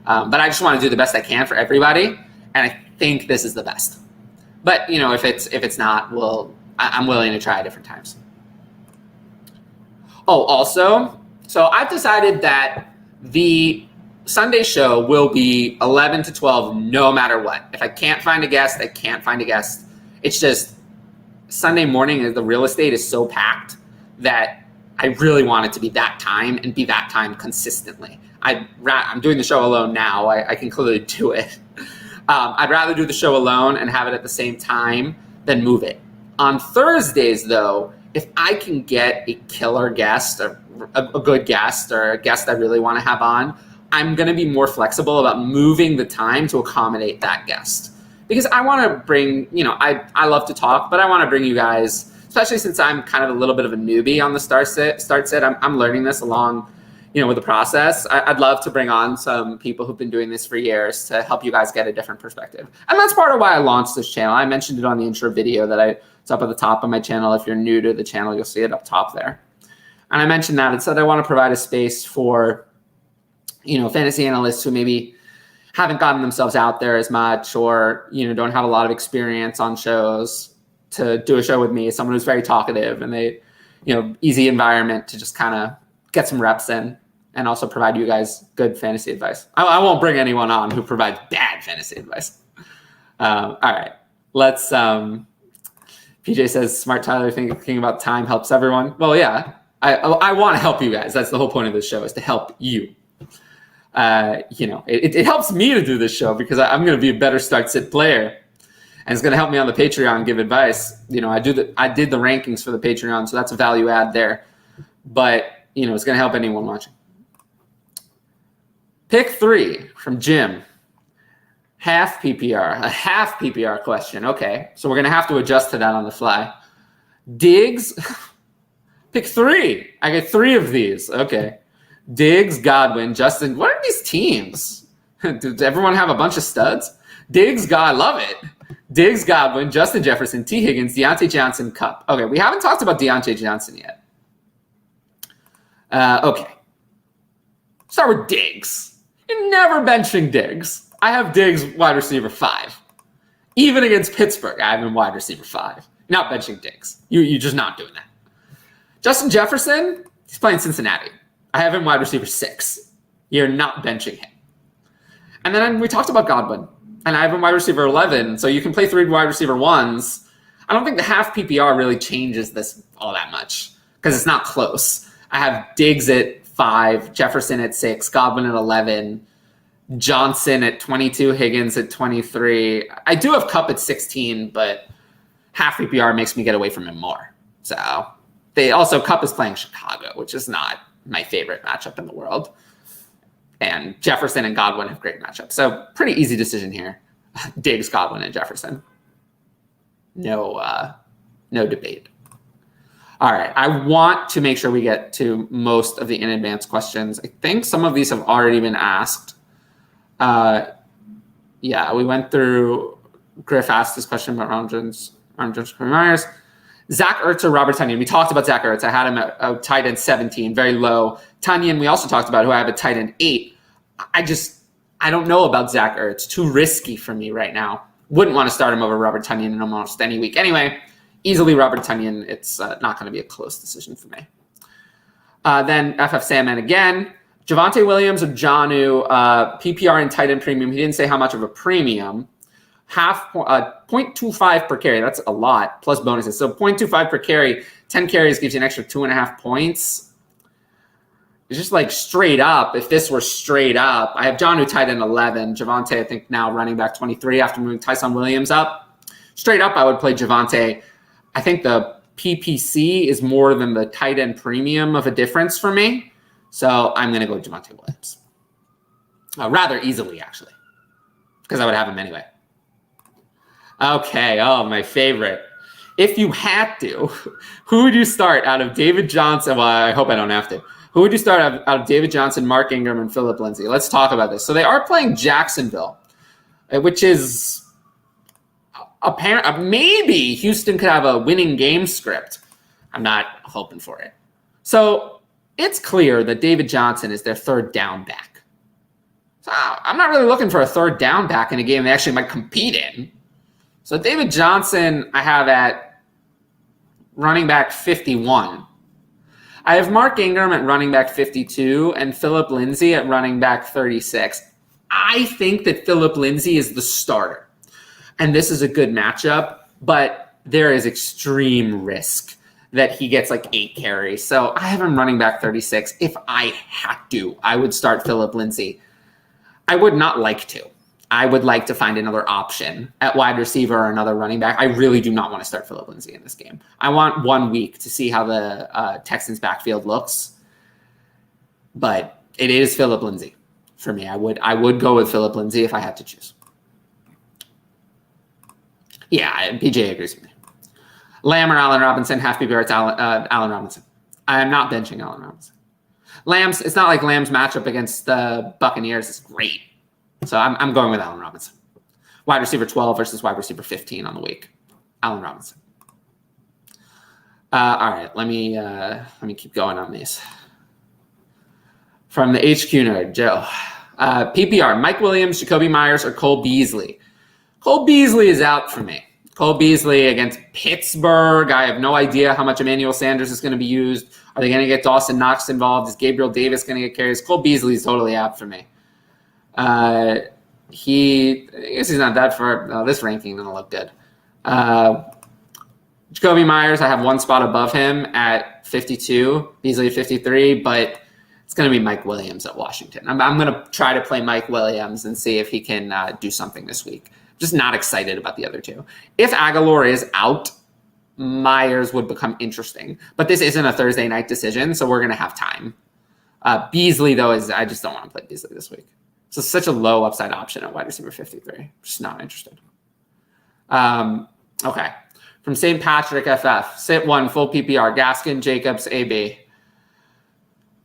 But I just want to do the best I can for everybody. And I think this is the best. But, if it's not, I'm willing to try different times. Oh, also, so I've decided that the Sunday show will be 11 to 12 no matter what. If I can't find a guest, I can't find a guest. It's just Sunday morning, the real estate is so packed that I really want it to be that time and be that time consistently. I'm doing the show alone now. I can clearly do it. I'd rather do the show alone and have it at the same time than move it. On Thursdays, though, if I can get a killer guest or a good guest or a guest I really want to have on, I'm going to be more flexible about moving the time to accommodate that guest. Because I want to bring, I love to talk, but I want to bring you guys, especially since I'm kind of a little bit of a newbie on the start set. I'm learning this along, with the process. I'd love to bring on some people who've been doing this for years to help you guys get a different perspective. And that's part of why I launched this channel. I mentioned it on the intro video it's up at the top of my channel. If you're new to the channel, you'll see it up top there. And I mentioned that. It said I want to provide a space for, fantasy analysts who maybe haven't gotten themselves out there as much or, don't have a lot of experience on shows to do a show with me, someone who's very talkative and they, easy environment to just kind of get some reps in and also provide you guys good fantasy advice. I won't bring anyone on who provides bad fantasy advice. All right, let's, PJ says, smart Tyler thinking about time helps everyone. Well, yeah, I want to help you guys. That's the whole point of this show, is to help you. It helps me to do this show because I'm going to be a better start-sit player. And it's going to help me on the Patreon give advice. I did the rankings for the Patreon, so that's a value add there. But, it's going to help anyone watching. Pick 3 from Jim. Half PPR. A half PPR question. Okay, so we're going to have to adjust to that on the fly. Diggs. Pick 3. I get 3 of these. Okay. Diggs, Godwin, Justin. What are these teams? Does everyone have a bunch of studs? Diggs, I love it. Diggs, Godwin, Justin Jefferson, T. Higgins, Deontay Johnson, Cup. Okay, we haven't talked about Deontay Johnson yet. Okay. Start with Diggs. You're never benching Diggs. I have Diggs wide receiver 5. Even against Pittsburgh, I have him wide receiver 5. Not benching Diggs. You're just not doing that. Justin Jefferson, he's playing Cincinnati. I have him wide receiver 6. You're not benching him. And then we talked about Godwin. And I have him wide receiver 11, so you can play 3 wide receiver 1s. I don't think the half PPR really changes this all that much because it's not close. I have Diggs at 5, Jefferson at 6, Godwin at 11, Johnson at 22, Higgins at 23. I do have Cup at 16, but half PPR makes me get away from him more. So Cup is playing Chicago, which is not my favorite matchup in the world. And Jefferson and Godwin have great matchups. So pretty easy decision here. Diggs, Godwin, and Jefferson. No debate. All right. I want to make sure we get to most of the in advance questions. I think some of these have already been asked. We went through. Griff asked this question about Ron Jones, Myers. Zach Ertz or Robert Tonyan? We talked about Zach Ertz. I had him at a tight end 17, very low. Tonyan, we also talked about, who I have a tight end 8. I don't know about Zach Ertz. Too risky for me right now. Wouldn't want to start him over Robert Tonyan in almost any week. Anyway, easily Robert Tonyan. It's not going to be a close decision for me. Then FF Sandman again. Javonte Williams or Jonnu, PPR and tight end premium. He didn't say how much of a premium. 0.25 per carry. That's a lot, plus bonuses. So 0.25 per carry, 10 carries gives you an extra 2.5 points. It's just like straight up. If this were straight up, I have Jonnu tight end 11. Javonte, I think now running back 23 after moving Tyson Williams up. Straight up, I would play Javonte. I think the PPC is more than the tight end premium of a difference for me. So I'm going to go Javonte Williams. Rather easily, actually, because I would have him anyway. Okay, my favorite. If you had to, who would you start out of David Johnson? Well, I hope I don't have to. Who would you start out of David Johnson, Mark Ingram, and Phillip Lindsay? Let's talk about this. So they are playing Jacksonville, which is apparent. Maybe Houston could have a winning game script. I'm not hoping for it. So it's clear that David Johnson is their third down back. So I'm not really looking for a third down back in a game they actually might compete in. So David Johnson, I have at running back 51. I have Mark Ingram at running back 52 and Phillip Lindsay at running back 36. I think that Phillip Lindsay is the starter. And this is a good matchup, but there is extreme risk that he gets like 8 carries. So I have him running back 36. If I had to, I would start Phillip Lindsay. I would not like to. I would like to find another option at wide receiver or another running back. I really do not want to start Phillip Lindsay in this game. I want 1 week to see how the Texans backfield looks. But it is Phillip Lindsay for me. I would go with Phillip Lindsay if I had to choose. Yeah, PJ agrees with me. Lamb or Allen Robinson, half PPR, it's Allen Robinson. I am not benching Allen Robinson. Lamb's. It's not like Lamb's matchup against the Buccaneers is great. So I'm going with Allen Robinson. Wide receiver 12 versus wide receiver 15 on the week. Allen Robinson. All right, let me keep going on these. From the HQ nerd, Joe. PPR, Mike Williams, Jacoby Myers, or Cole Beasley. Cole Beasley is out for me. Cole Beasley against Pittsburgh. I have no idea how much Emmanuel Sanders is going to be used. Are they going to get Dawson Knox involved? Is Gabriel Davis going to get carries? Cole Beasley is totally out for me. I guess he's not that far. No, this ranking doesn't look good. Jacoby Myers, I have one spot above him at 52, Beasley at 53, but it's going to be Mike Williams at Washington. I'm going to try to play Mike Williams and see if he can do something this week. Just not excited about the other two. If Aguilar is out, Myers would become interesting. But this isn't a Thursday night decision, so we're going to have time. Beasley, though, I just don't want to play Beasley this week. So such a low upside option at wide receiver 53. Just not interested. Okay. From St. Patrick FF, sit one, full PPR, Gaskin, Jacobs, AB.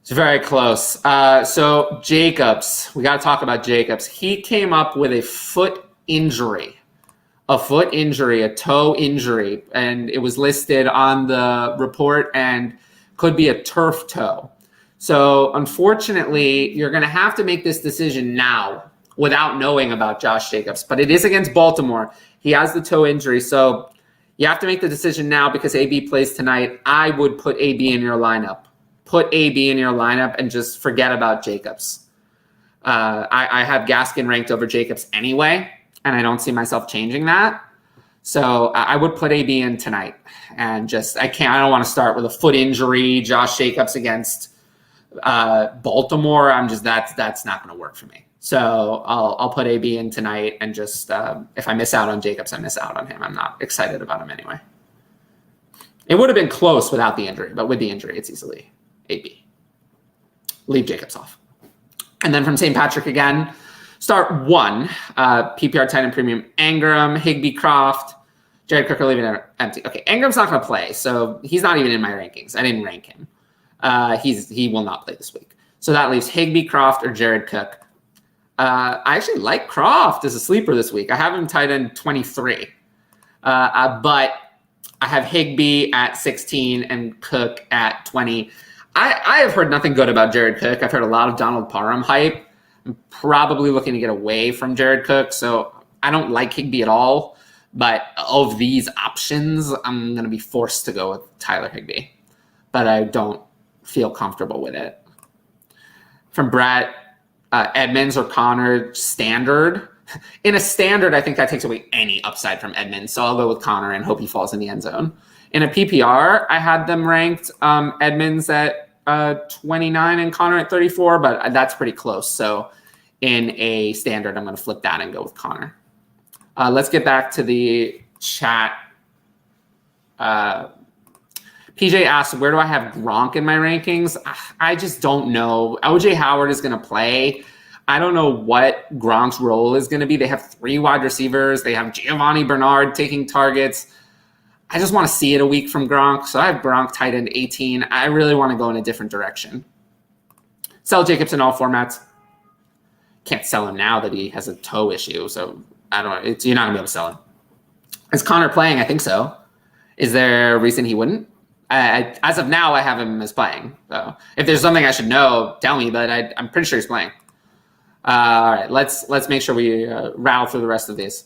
It's very close. So Jacobs, we got to talk about Jacobs. He came up with a foot injury, a toe injury, and it was listed on the report and could be a turf toe. So unfortunately, you're going to have to make this decision now without knowing about Josh Jacobs, but it is against Baltimore. He has the toe injury, so you have to make the decision now because AB plays tonight. I would put AB in your lineup. Put AB in your lineup and just forget about Jacobs. I have Gaskin ranked over Jacobs anyway, and I don't see myself changing that. So I would put AB in tonight. And I don't want to start with a foot injury, Josh Jacobs against Baltimore. That's not going to work for me. So I'll put AB in tonight and just if I miss out on Jacobs, I miss out on him. I'm not excited about him anyway. It would have been close without the injury, but with the injury, it's easily AB. Leave Jacobs off. And then from St. Patrick again, start one, PPR tight end premium, Ingram, Higbee, Croft, Jared Cook are leaving it empty. Okay, Ingram's not going to play, so he's not even in my rankings. I didn't rank him. He will not play this week. So that leaves Higbee, Croft, or Jared Cook. I actually like Croft as a sleeper this week. I have him tight end 23. But I have Higbee at 16 and Cook at 20. I have heard nothing good about Jared Cook. I've heard a lot of Donald Parham hype. I'm probably looking to get away from Jared Cook, so I don't like Higbee at all. But of these options, I'm going to be forced to go with Tyler Higbee. But I don't feel comfortable with it. From Brett, Edmonds or Connor, standard. In a standard, I think that takes away any upside from Edmonds, so I'll go with Connor and hope he falls in the end zone. In a PPR, I had them ranked Edmonds at 29 and Connor at 34, but that's pretty close. So in a standard, I'm going to flip that and go with Connor. Let's get back to the chat. PJ asked, where do I have Gronk in my rankings? I just don't know. OJ Howard is going to play. I don't know what Gronk's role is going to be. They have 3 wide receivers. They have Giovanni Bernard taking targets. I just want to see it a week from Gronk. So I have Gronk tight end 18. I really want to go in a different direction. Sell Jacobs in all formats. Can't sell him now that he has a toe issue. So I don't know. You're not going to be able to sell him. Is Connor playing? I think so. Is there a reason he wouldn't? As of now, I have him as playing. So if there's something I should know, tell me. But I'm pretty sure he's playing. All right, let's make sure we rattle through the rest of these.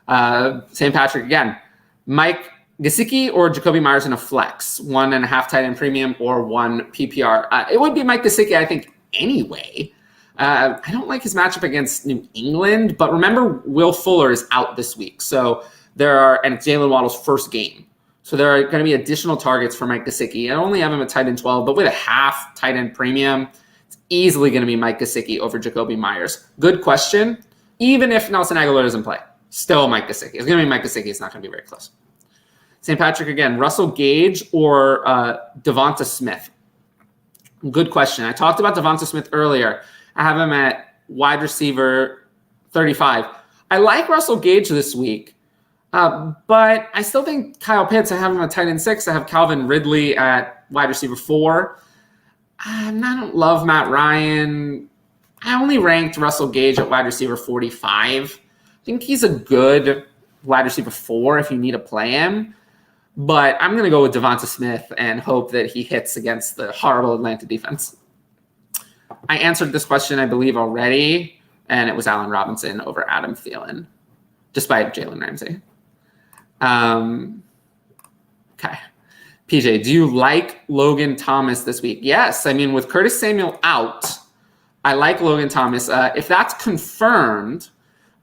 St. Patrick again. Mike Gesicki or Jacoby Myers in a flex, 1.5 tight end premium or 1 PPR. It would be Mike Gesicki, I think, anyway. I don't like his matchup against New England, but remember, Will Fuller is out this week, and it's Jalen Waddle's first game. So there are going to be additional targets for Mike Gesicki. I only have him at tight end 12, but with a half tight end premium, it's easily going to be Mike Gesicki over Jacoby Myers. Good question. Even if Nelson Aguilar doesn't play, still Mike Gesicki. It's going to be Mike Gesicki. It's not going to be very close. St. Patrick again, Russell Gage or Devonta Smith? Good question. I talked about Devonta Smith earlier. I have him at wide receiver 35. I like Russell Gage this week, but I still think Kyle Pitts, I have him at tight end 6. I have Calvin Ridley at wide receiver 4. I don't love Matt Ryan. I only ranked Russell Gage at wide receiver 45. I think he's a good wide receiver 4 if you need to play him. But I'm going to go with Devonta Smith and hope that he hits against the horrible Atlanta defense. I answered this question, I believe, already, and it was Allen Robinson over Adam Thielen, despite Jalen Ramsey. Okay. PJ, do you like Logan Thomas this week? Yes. I mean, with Curtis Samuel out, I like Logan Thomas. If that's confirmed,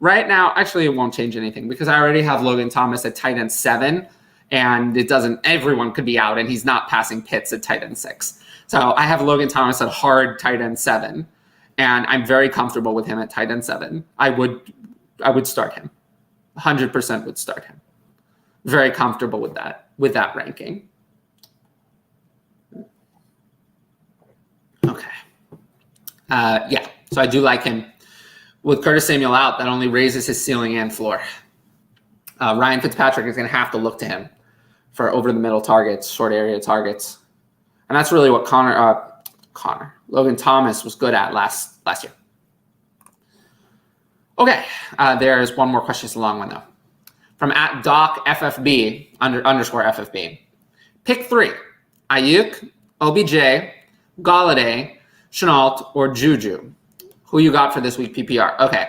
right now, actually, it won't change anything because I already have Logan Thomas at tight end 7, and everyone could be out, and he's not passing Pitts at tight end 6. So I have Logan Thomas at hard tight end 7, and I'm very comfortable with him at tight end 7. I would start him. 100% would start him. Very comfortable with that ranking. Okay. Yeah, so I do like him. With Curtis Samuel out, that only raises his ceiling and floor. Ryan Fitzpatrick is going to have to look to him for over-the-middle targets, short area targets. And that's really what Logan Thomas was good at last year. Okay, there's one more question. It's a long one, though. From @DocFFB, _FFB. Pick 3, Ayuk, OBJ, Galladay, Shenault, or Juju. Who you got for this week PPR? Okay.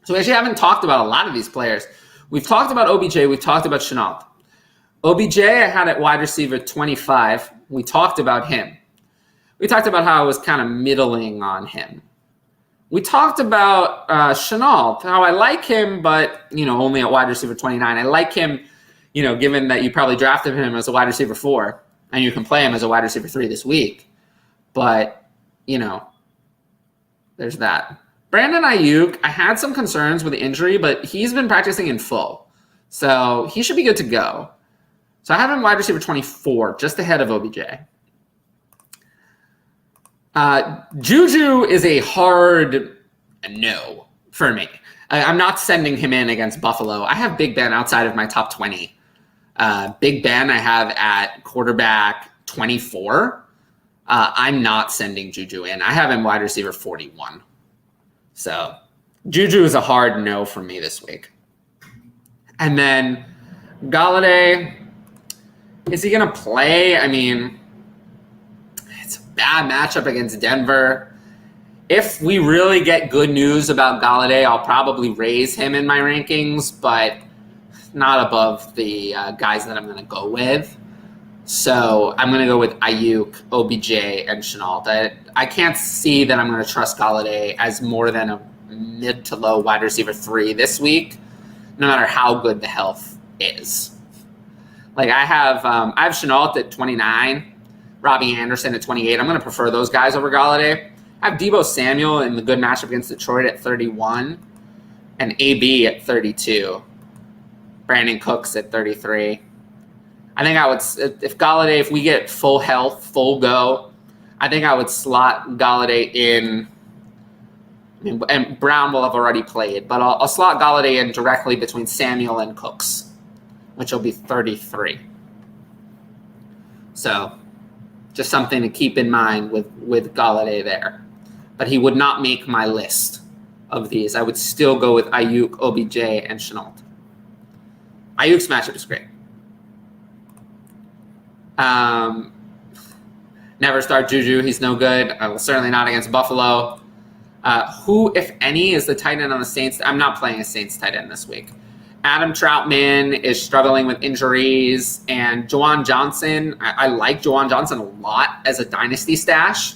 So we actually haven't talked about a lot of these players. We've talked about OBJ. We've talked about Shenault. OBJ I had at wide receiver 25. We talked about him. We talked about how I was kind of middling on him. We talked about Shenault, how I like him, but, only at wide receiver 29. I like him, given that you probably drafted him as a wide receiver 4, and you can play him as a wide receiver 3 this week. But, there's that. Brandon Ayuk, I had some concerns with the injury, but he's been practicing in full. So he should be good to go. So I have him wide receiver 24, just ahead of OBJ. Juju is a hard no for me. I'm not sending him in against Buffalo. I have Big Ben outside of my top 20. Big Ben I have at quarterback 24. I'm not sending Juju in. I have him wide receiver 41. So Juju is a hard no for me this week. And then Galladay, is he going to play? I mean, it's a bad matchup against Denver. If we really get good news about Galladay, I'll probably raise him in my rankings, but not above the guys that I'm going to go with. So I'm going to go with Ayuk, OBJ, and Shenault. I can't see that I'm going to trust Galladay as more than a mid to low wide receiver 3 this week, no matter how good the health is. Like I have Shenault at 29, Robbie Anderson at 28. I'm going to prefer those guys over Galladay. I have Deebo Samuel in the good matchup against Detroit at 31, and AB at 32. Brandon Cooks at 33. I think I would, if we get full health, full go, I think I would slot Galladay in, and Brown will have already played, but I'll slot Galladay in directly between Samuel and Cooks, which will be 33. So just something to keep in mind with Galladay there. But he would not make my list of these. I would still go with Ayuk, OBJ, and Shenault. Ayuk's matchup is great. Never start Juju. He's no good. Certainly not against Buffalo. Who, if any, is the tight end on the Saints? I'm not playing a Saints tight end this week. Adam Troutman is struggling with injuries, and Juwan Johnson. I like Juwan Johnson a lot as a dynasty stash,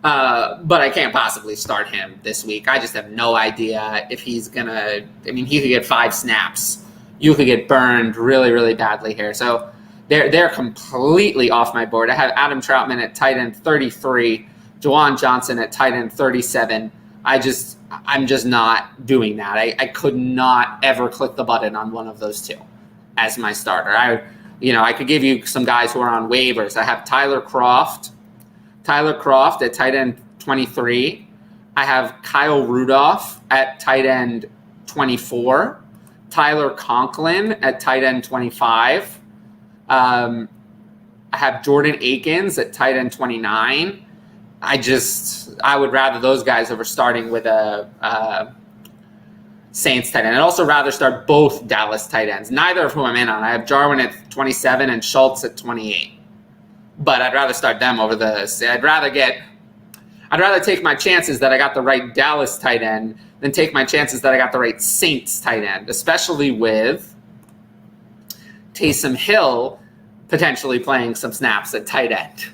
but I can't possibly start him this week. I just have no idea if he's gonna. I mean, he could get 5 snaps. You could get burned really, really badly here. So they're completely off my board. I have Adam Troutman at tight end 33, Juwan Johnson at tight end 37. I'm just not doing that. I could not ever click the button on one of those two as my starter. I could give you some guys who are on waivers. I have Tyler Kroft at tight end 23. I have Kyle Rudolph at tight end 24. Tyler Conklin at tight end 25. I have Jordan Akins at tight end 29. I would rather those guys over starting with a Saints tight end. I'd also rather start both Dallas tight ends, neither of whom I'm in on. I have Jarwin at 27 and Schultz at 28. But I'd rather start them over I'd rather take my chances that I got the right Dallas tight end than take my chances that I got the right Saints tight end, especially with Taysom Hill potentially playing some snaps at tight end.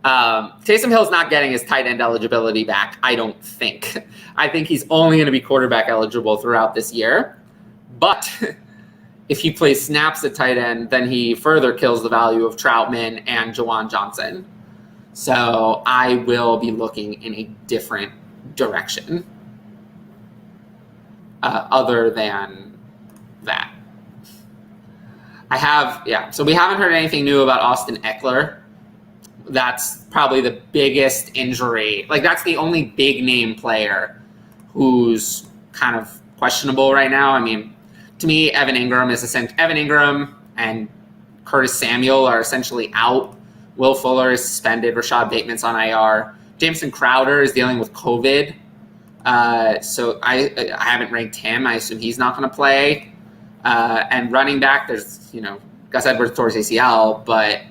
Taysom Hill's not getting his tight end eligibility back, I don't think. I think he's only going to be quarterback eligible throughout this year. But if he plays snaps at tight end, then he further kills the value of Troutman and Juwan Johnson. So I will be looking in a different direction other than that. So we haven't heard anything new about Austin Eckler. That's probably the biggest injury. Like, that's the only big name player who's kind of questionable right now. I mean, to me, Evan Ingram and Curtis Samuel are essentially out. Will Fuller is suspended. Rashad Bateman's on IR. Jameson Crowder is dealing with COVID. So I haven't ranked him. I assume he's not going to play. And running back, there's, Gus Edwards towards ACL, but,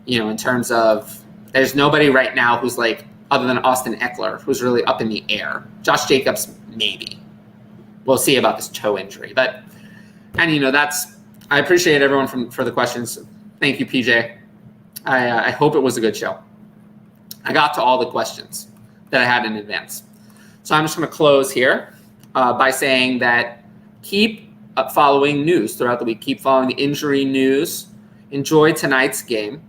in terms of, there's nobody right now who's like, other than Austin Eckler, who's really up in the air. Josh Jacobs, maybe. We'll see about this toe injury. But, I appreciate everyone for the questions. Thank you, PJ. I hope it was a good show. I got to all the questions that I had in advance. So I'm just going to close here by saying that keep following news throughout the week. Keep following the injury news. Enjoy tonight's game.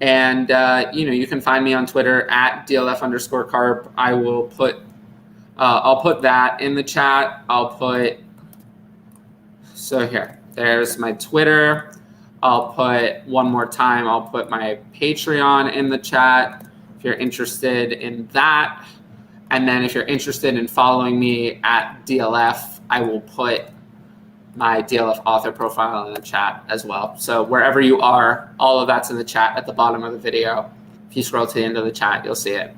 And, you can find me on Twitter at DLF_carp. I will I'll put that in the chat. There's my Twitter. I'll put one more time. I'll put my Patreon in the chat if you're interested in that. And then if you're interested in following me at DLF, I will put my DLF author profile in the chat as well. So wherever you are, all of that's in the chat at the bottom of the video. If you scroll to the end of the chat, you'll see it.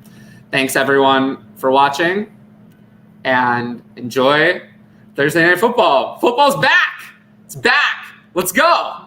Thanks everyone for watching, and enjoy Thursday Night Football. Football's back. It's back. Let's go.